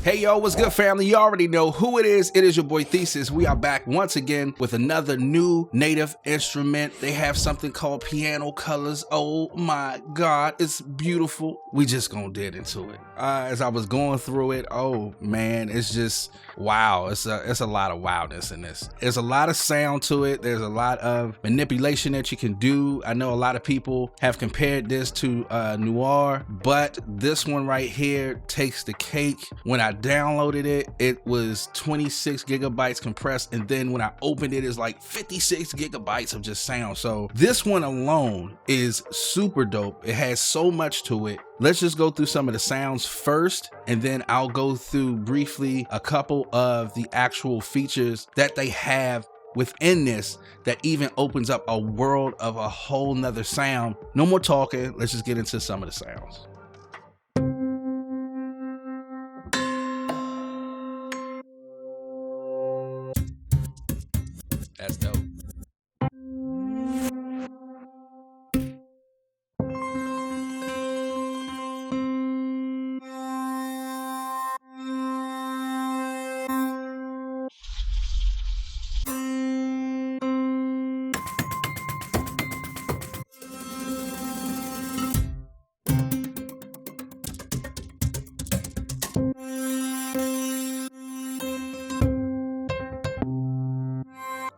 Hey yo, what's good family? You already know who it is. It is your boy Theziz. We are back once again with another new native instrument. They have something called pianocolors. Oh my God, it's beautiful. We just gonna get into it. As I was going through it, oh man, it's just wow. It's a lot of wildness in this. There's a lot of sound to it. There's a lot of manipulation that you can do. I know a lot of people have compared this to Noir, but this one right here takes the cake. When I downloaded it, it was 26 gigabytes compressed, and then when I opened it, it's like 56 gigabytes of just sound. So this one alone is super dope. It has so much to it. Let's just go through some of the sounds first, and then I'll go through briefly a couple of the actual features that they have within this that even opens up a world of a whole nother sound. No more talking, let's just get into some of the sounds. That's dope.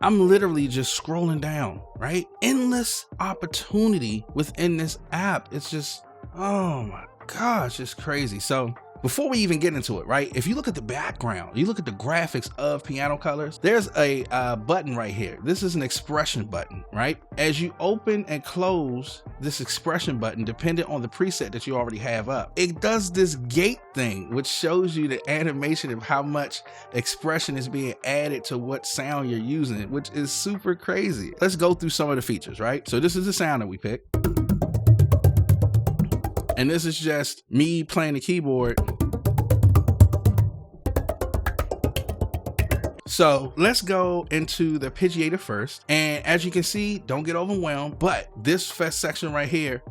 I'm literally just scrolling down, right? Endless opportunity within this app. It's just, oh my gosh, it's crazy. So before we even get into it, right? If you look at the background, you look at the graphics of pianocolors, there's a button right here. This is an expression button, right? As you open and close this expression button, dependent on the preset that you already have up, it does this gate thing, which shows you the animation of how much expression is being added to what sound you're using, which is super crazy. Let's go through some of the features, right? So this is the sound that we picked. And this is just me playing the keyboard. So let's go into the arpeggiator first. And as you can see, don't get overwhelmed, but this first section right here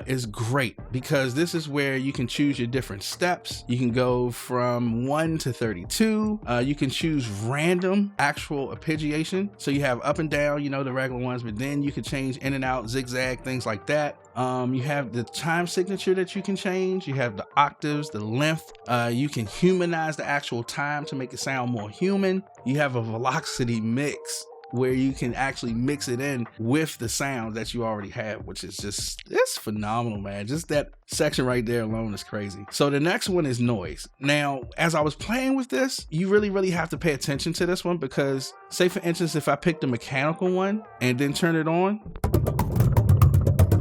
is great because this is where you can choose your different steps. You can go from 1 to 32. You can choose random actual arpeggiation. So you have up and down, you know, the regular ones, but then you can change in and out, zigzag, things like that. You have the time signature that you can change. You have the octaves, the length. You can humanize the actual time to make it sound more human. You have a velocity mix where you can actually mix it in with the sound that you already have, which is just, it's phenomenal, man. Just that section right there alone is crazy. So the next one is noise. Now, as I was playing with this, you really have to pay attention to this one because, say for instance, if I pick the mechanical one and then turn it on,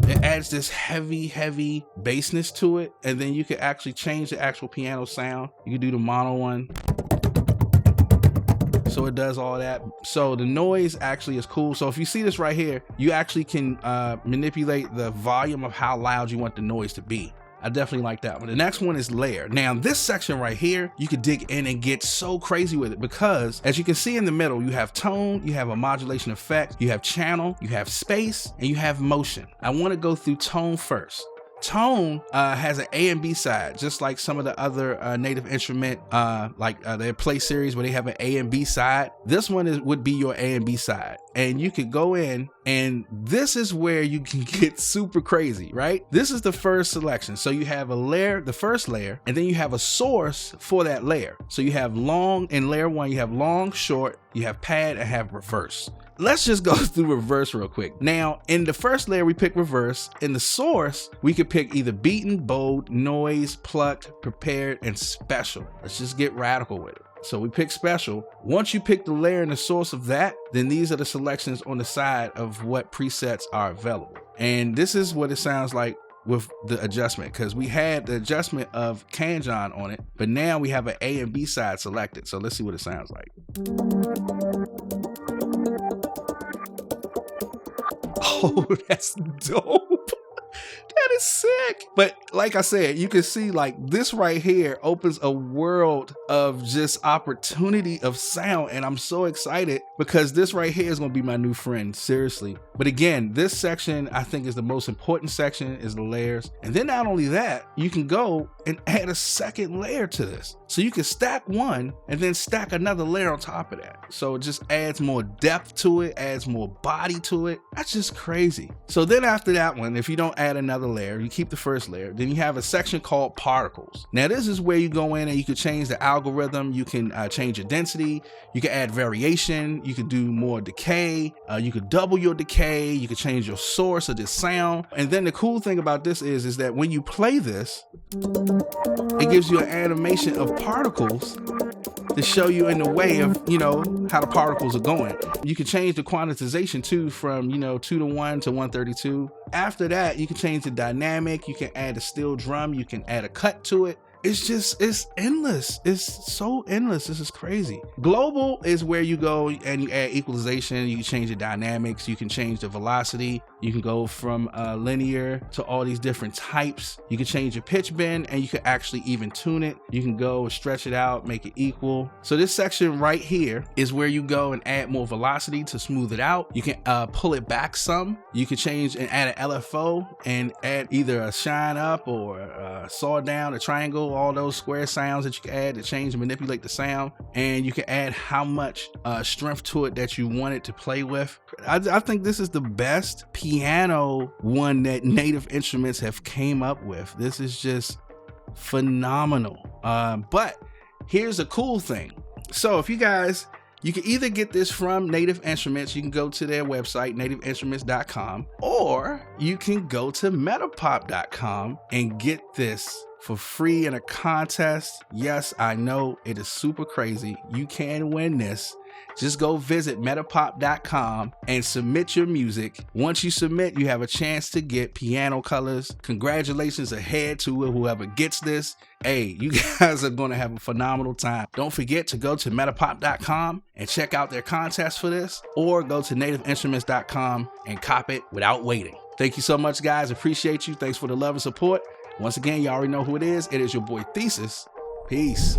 it adds this heavy bassness to it, and then you can actually change the actual piano sound. You can do the mono one. So it does all that. So the noise actually is cool. So if you see this right here, you actually can manipulate the volume of how loud you want the noise to be. I definitely like that one. The next one is layer. Now this section right here, you could dig in and get so crazy with it because as you can see in the middle, you have tone, you have a modulation effect, you have channel, you have space, and you have motion. I want to go through tone first. Tone has an A and B side, just like some of the other native instrument, like their play series where they have an A and B side. This one would be your A and B side. And you could go in, and this is where you can get super crazy, right? This is the first selection. So you have a layer, the first layer, and then you have a source for that layer. So you have long in layer one, you have long, short, you have pad, and have reverse. Let's just go through reverse real quick. Now, in the first layer, we pick reverse. In the source, we could pick either beaten, bold, noise, plucked, prepared, and special. Let's just get radical with it. So we pick special. Once you pick the layer and the source of that, then these are the selections on the side of what presets are available. And this is what it sounds like with the adjustment, because we had the adjustment of Pigeon on it, but now we have an A and B side selected. So let's see what it sounds like. Oh, that's dope. That is sick. But like I said, you can see like this right here opens a world of just opportunity of sound. And I'm so excited because this right here is going to be my new friend. Seriously. But again, this section I think is the most important section, is the layers. And then not only that, you can go and add a second layer to this. So you can stack one and then stack another layer on top of that. So it just adds more depth to it, adds more body to it. That's just crazy. So then after that one, if you don't add another layer, you keep the first layer, then you have a section called particles. Now this is where you go in and you can change the algorithm. You can change your density. You can add variation. You can do more decay. You could double your decay. You can change your source of this sound. And then the cool thing about this is that when you play this, it gives you an animation of particles to show you in the way of, you know, how the particles are going. You can change the quantization too from, you know, 2:1 to 132. After that, you can change the dynamic. You can add a steel drum. You can add a cut to it. It's endless. It's so endless. This is crazy. Global is where you go and you add equalization. You can change the dynamics. You can change the velocity. You can go from linear to all these different types. You can change your pitch bend and you can actually even tune it. You can go and stretch it out, make it equal. So this section right here is where you go and add more velocity to smooth it out. You can pull it back some. You can change and add an LFO and add either a shine up or a saw down, a triangle, all those square sounds that you can add to change and manipulate the sound. And you can add how much strength to it that you want it to play with. I think this is the best piano one that Native Instruments have came up with. This is just phenomenal. But here's a cool thing. So if you guys, you can either get this from Native Instruments, you can go to their website, nativeinstruments.com, or you can go to metapop.com and get this for free in a contest. Yes, I know it is super crazy. You can win this. Just go visit metapop.com and submit your music. Once you submit, you have a chance to get piano colors. Congratulations ahead to whoever gets this. Hey, you guys are going to have a phenomenal time. Don't forget to go to metapop.com and check out their contest for this, or go to nativeinstruments.com and cop it without waiting. Thank you so much, guys. Appreciate you. Thanks for the love and support. Once again, you already know who it is. It is your boy Theziz. Peace.